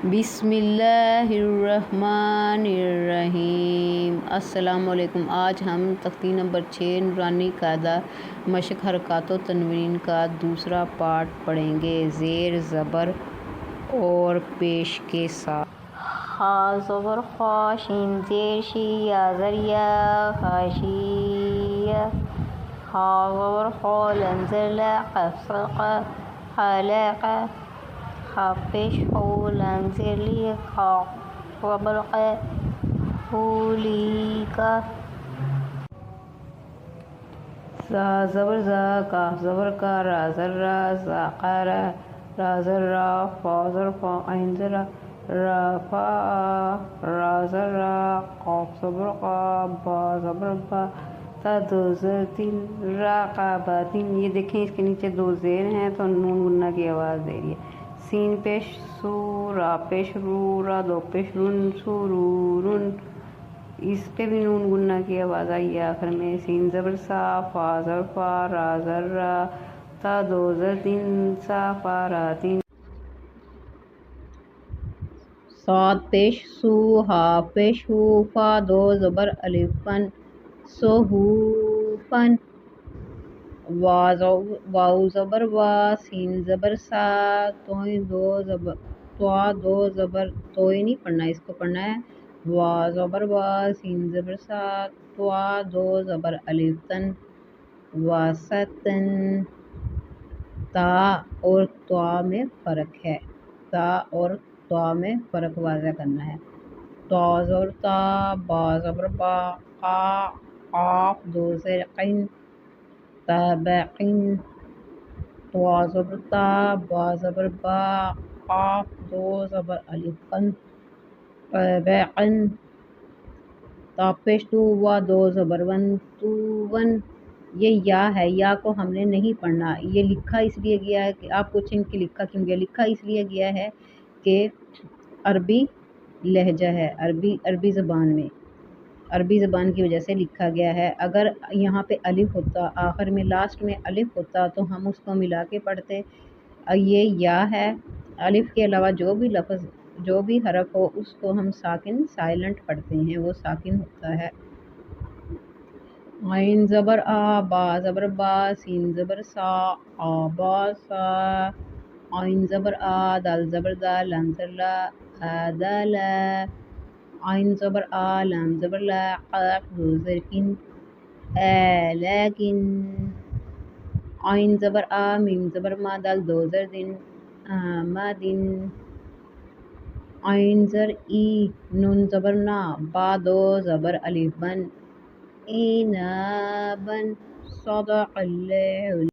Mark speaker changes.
Speaker 1: بسم اللہ الرحمن الرحیم۔ السلام علیکم۔ آج ہم تختی نمبر 6 نورانی قاعدہ مشق حرکات و تنوین کا دوسرا پارٹ پڑھیں گے زیر زبر اور پیش کے ساتھ۔
Speaker 2: خا زبر خا، شین زیر شی، یا زر یا، خاشیہ۔ خا زبر خا، لام زر لا، قاف زر قا، خالاقہ۔ خا پیش خو، لام زیر لی، قاف زبر قا، خولیکہ۔
Speaker 1: زا زبر زا، کاف زبر کا، را زر را، زا قارا، را زر را، فا زر فا، عین زر آ، را فا آ، را زر را، قاف زبر قا، با زبر با، تا دو زر تین، را قا با تین۔ یہ دیکھیں اس کے نیچے دو زیر ہیں تو نون گنہ کی آواز دے رہی ہے۔ سین پیش سو، را پیش رو، را دو پیش رن، سو رو رن۔ اس پہ بھی نون گنہ کی آواز آئی ہے آخر میں۔ سین زبر سا، فا زبر فا، را زر را، تا دو زر تین، سا فا را تین۔ صاد پیش سو، ہا پیش ہو، فا دو زبر الف فن، صحوفن۔ واو زبر وا، سین زبر سا، توا دو زبر، توئے نہیں پڑھنا، اس کو پڑھنا ہے وا زبر وا، سین زبر سا، توا دو زبر الف تن، واسطن۔ تا اور توا میں فرق ہے، تا اور توا میں فرق واضح کرنا ہے۔ تا زبر تا، با زبر با، قا قاف دو زیر قین، تابعین۔ توا زبر تا، با زبر با، قاف دو زبر الف قن، تابعن۔ تا پیش تو، وا دو زبر ون، توون۔ یہ یا ہے، یا کو ہم نے نہیں پڑھنا، یہ لکھا اس لیے گیا ہے کہ آپ پوچھیں کہ لکھا کیوں گیا، لکھا اس لیے گیا ہے کہ عربی لہجہ ہے، عربی زبان میں، عربی زبان کی وجہ سے لکھا گیا ہے۔ اگر یہاں پہ الف ہوتا، آخر میں لاسٹ میں الف ہوتا تو ہم اس کو ملا کے پڑھتے۔ یہ یا ہے، الف کے علاوہ جو بھی حرف ہو اس کو ہم ساکن سائلنٹ پڑھتے ہیں، وہ ساکن ہوتا ہے۔ عین زبر آ، با زبر با، سین زبر سا، آبا سا۔ عین زبر آ، دال زبر دا، لام زر لا، آدالا۔ عین زبر آ، لام زبر لا، قاف دو زر کن، آلاکن۔ عین زبر آ، میم زبر ما، دال دو زر دن، آمادن۔ عین زر ای، نون زبر نا، با دو زبر الف بن، اینابن۔ صدق اللہ